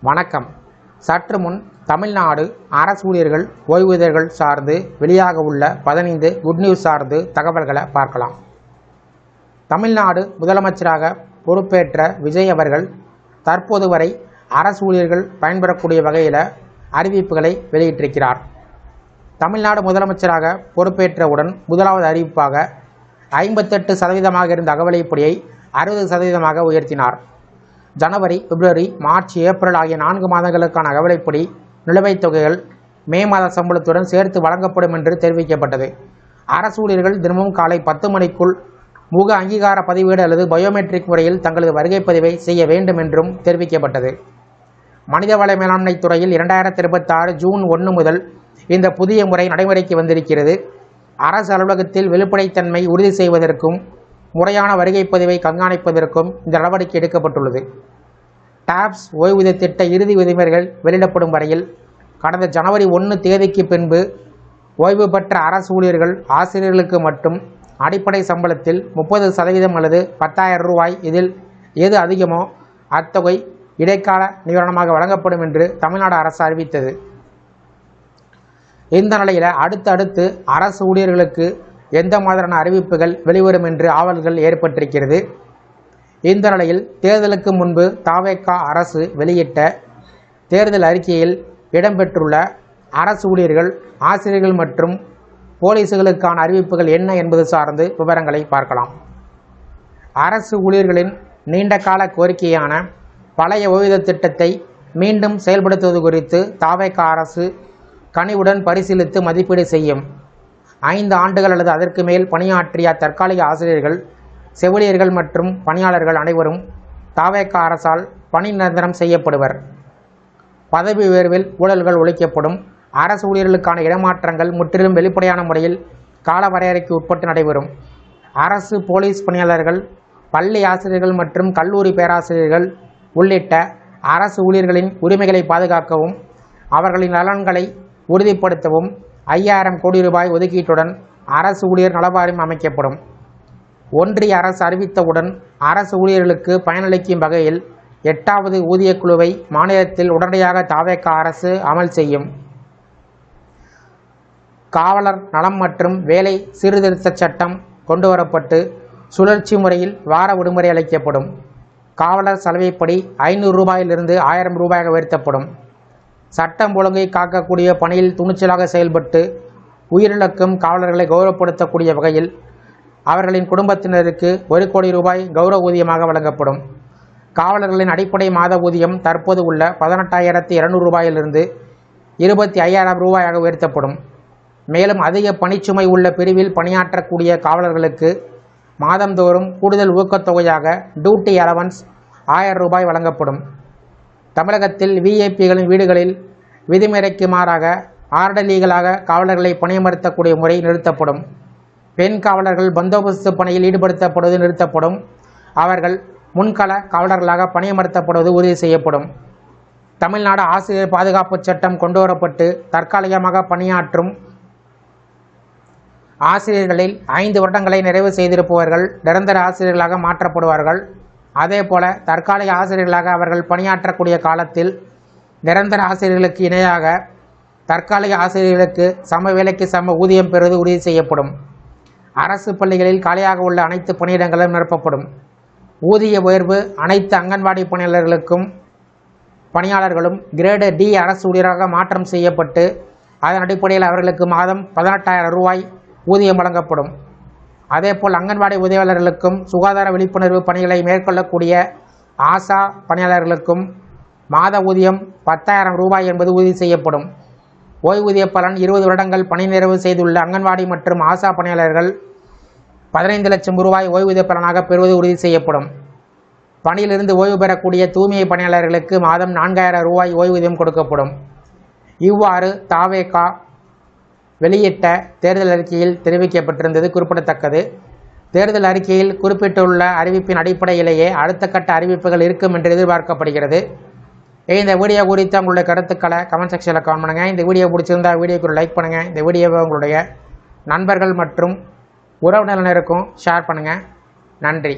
வணக்கம். சற்று முன் தமிழ்நாடு அரசு ஊழியர்கள் ஓய்வூதியர்கள் சார்ந்து வெளியாக உள்ள 15 குட் நியூஸ் சார்ந்து தகவல்களை பார்க்கலாம். தமிழ்நாடு முதலமைச்சராக பொறுப்பேற்ற விஜய் அவர்கள் தற்போது வரை அரசு ஊழியர்கள் பயன்பெறக்கூடிய வகையில் அறிவிப்புகளை வெளியிட்டிருக்கிறார். தமிழ்நாடு முதலமைச்சராக பொறுப்பேற்றவுடன் முதலாவது அறிவிப்பாக 58% இருந்த அகவிலைப்படியை 60% உயர்த்தினார். ஜனவரி, பிப்ரவரி, மார்ச், ஏப்ரல் ஆகிய 4 மாதங்களுக்கான அகவிலைப்படி நிலுவைத் தொகைகள் மே மாத சம்பளத்துடன் சேர்த்து வழங்கப்படும் என்று தெரிவிக்கப்பட்டது. அரசு ஊழியர்கள் தினமும் காலை 10 மணிக்குள் முக அங்கீகார பதிவேடு அல்லது பயோமெட்ரிக் முறையில் தங்களது வருகை பதிவை செய்ய வேண்டும் என்றும் தெரிவிக்கப்பட்டது. மனிதவள மேலாண்மை துறையில் 2026 ஜூன் 1 முதல் இந்த புதிய முறை நடைமுறைக்கு வந்திருக்கிறது. அரசு அலுவலகத்தில் வெளிப்படைத்தன்மை உறுதி செய்வதற்கும் முறையான வருகை பதிவை கண்காணிப்பதற்கும் இந்த நடவடிக்கை எடுக்கப்பட்டுள்ளது. டாப்ஸ் ஓய்வூதிய திட்ட இறுதி விதிமுறைகள் வெளியிடப்படும் வரையில் கடந்த ஜனவரி 1 தேதிக்கு பின்பு ஓய்வு பெற்ற அரசு ஊழியர்கள் ஆசிரியர்களுக்கு மட்டும் அடிப்படை சம்பளத்தில் 30% அல்லது 10,000 ரூபாய் இதில் எது அதிகமோ அத்தொகை இடைக்கால நிவாரணமாக வழங்கப்படும் என்று தமிழ்நாடு அரசு அறிவித்தது. இந்த நிலையில் அடுத்தடுத்து அரசு ஊழியர்களுக்கு எந்த மாதிரியான அறிவிப்புகள் வெளிவரும் என்று ஆவல்கள் ஏற்பட்டிருக்கிறது. இந்த நிலையில் தேர்தலுக்கு முன்பு தவேக அரசு வெளியிட்ட தேர்தல் அறிக்கையில் இடம்பெற்றுள்ள அரசு ஊழியர்கள், ஆசிரியர்கள் மற்றும் போலீசுகளுக்கான அறிவிப்புகள் என்ன என்பது சார்ந்து விவரங்களை பார்க்கலாம். அரசு ஊழியர்களின் நீண்டகால கோரிக்கையான பழைய ஓய்வூதிய திட்டத்தை மீண்டும் செயல்படுத்துவது குறித்து தவேக அரசு கனிவுடன் பரிசீலித்து மதிப்பீடு செய்யும். 5 ஆண்டுகள் அல்லது அதற்கு மேல் பணியாற்றிய தற்காலிக ஆசிரியர்கள், செவிலியர்கள் மற்றும் பணியாளர்கள் அனைவரும் தவேக அரசால் பணி நிரந்தரம் செய்யப்படுவர். பதவி உயர்வில் ஊழல்கள் ஒழிக்கப்படும். அரசு ஊழியர்களுக்கான இடமாற்றங்கள் முற்றிலும் வெளிப்படையான முறையில் கால வரையறைக்கு உட்பட்டு நடைபெறும். அரசு போலீஸ் பணியாளர்கள், பள்ளி ஆசிரியர்கள் மற்றும் கல்லூரி பேராசிரியர்கள் உள்ளிட்ட அரசு ஊழியர்களின் உரிமைகளை பாதுகாக்கவும் அவர்களின் நலன்களை உறுதிப்படுத்தவும் 5,000 கோடி ரூபாய் ஒதுக்கீட்டுடன் அரசு ஊழியர் நலவாரியம் அமைக்கப்படும். ஒன்றிய அரசு அறிவித்தவுடன் அரசு ஊழியர்களுக்கு பயனளிக்கும் வகையில் 8வது ஊதியக் குழுவை மாநிலத்தில் உடனடியாக தவேக அரசு அமல் செய்யும். காவலர் நலம் மற்றும் வேலை சீர்திருத்த சட்டம் கொண்டுவரப்பட்டு சுழற்சி முறையில் வார விடுமுறை அளிக்கப்படும். காவலர் சலுகைப்படி 500 ரூபாயிலிருந்து 1000 ரூபாயாக உயர்த்தப்படும். சட்டம் ஒழுங்கை காக்கக்கூடிய பணியில் துணிச்சலாக செயல்பட்டு உயிரிழக்கும் காவலர்களை கௌரவப்படுத்தக்கூடிய வகையில் அவர்களின் குடும்பத்தினருக்கு 1 கோடி ரூபாய் கௌரவ ஊதியமாக வழங்கப்படும். காவலர்களின் அடிப்படை மாத ஊதியம் தற்போது உள்ள 18,200 ரூபாயிலிருந்து 25,000 ரூபாயாக உயர்த்தப்படும். மேலும் அதிக பணிச்சுமை உள்ள பிரிவில் பணியாற்றக்கூடிய காவலர்களுக்கு மாதந்தோறும் கூடுதல் ஊக்கத்தொகையாக டியூட்டி அலவன்ஸ் 1000 ரூபாய் வழங்கப்படும். தமிழகத்தில் விஐபிகளின் வீடுகளில் விதிமுறைக்கு மாறாக ஆர்டர்லீகலாக காவலர்களை பணியமர்த்தக்கூடிய முறை நிறுத்தப்படும். பெண் காவலர்கள் பந்தோபஸ்து பணியில் ஈடுபடுத்தப்படுவது நிறுத்தப்படும். அவர்கள் முன்கள காவலர்களாக பணியமர்த்தப்படுவது உறுதி செய்யப்படும். தமிழ்நாடு ஆசிரியர் பாதுகாப்பு சட்டம் கொண்டுவரப்பட்டு தற்காலிகமாக பணியாற்றும் ஆசிரியர்களில் 5 வருடங்களை நிறைவு செய்திருப்பவர்கள் நிரந்தர ஆசிரியர்களாக மாற்றப்படுவார்கள். அதேபோல தற்காலிக ஆசிரியர்களாக அவர்கள் பணியாற்றக்கூடிய காலத்தில் நிரந்தர ஆசிரியர்களுக்கு இணையாக தற்காலிக ஆசிரியர்களுக்கு சம வேலைக்கு சம ஊதியம் பெறுவது உறுதி செய்யப்படும். அரசு பள்ளிகளில் காலியாக உள்ள அனைத்து பணியிடங்களும் நிரப்பப்படும். ஊதிய உயர்வு அனைத்து அங்கன்வாடி பணியாளர்களும் கிரேடு D அரசு ஊழியராக மாற்றம் செய்யப்பட்டு அதன் அடிப்படையில் அவர்களுக்கு மாதம் 18,000 ரூபாய் ஊதியம் வழங்கப்படும். அதேபோல் அங்கன்வாடி உதவியாளர்களுக்கும் சுகாதார விழிப்புணர்வு பணிகளை மேற்கொள்ளக்கூடிய ஆசா பணியாளர்களுக்கும் மாத ஊதியம் 10,000 ரூபாய் என்பது உறுதி செய்யப்படும். ஓய்வூதிய பலன் 20 வருடங்கள் பணி நிறைவு செய்துள்ள அங்கன்வாடி மற்றும் ஆசா பணியாளர்கள் 15 லட்சம் ரூபாய் ஓய்வூதிய பலனாக பெறுவது உறுதி செய்யப்படும். பணியிலிருந்து ஓய்வு பெறக்கூடிய தூய்மை பணியாளர்களுக்கு மாதம் 4,000 ரூபாய் ஓய்வூதியம் கொடுக்கப்படும். இவ்வாறு தவேக வெளியிட்ட தேர்தல் அறிக்கையில் தெரிவிக்கப்பட்டிருந்தது குறிப்பிடத்தக்கது. தேர்தல் அறிக்கையில் குறிப்பிட்டுள்ள அறிவிப்பின் அடிப்படையிலேயே அடுத்த கட்ட அறிவிப்புகள் இருக்கும் என்று எதிர்பார்க்கப்படுகிறது. இந்த வீடியோ குறித்து உங்களுடைய கருத்துக்களை கமெண்ட் செக்ஷனில் கமெண்ட் பண்ணுங்கள். இந்த வீடியோ பிடிச்சிருந்தால் வீடியோக்கு லைக் பண்ணுங்கள். இந்த வீடியோவை உங்களுடைய நண்பர்கள் மற்றும் உறவினருக்கும் ஷேர் பண்ணுங்கள். நன்றி.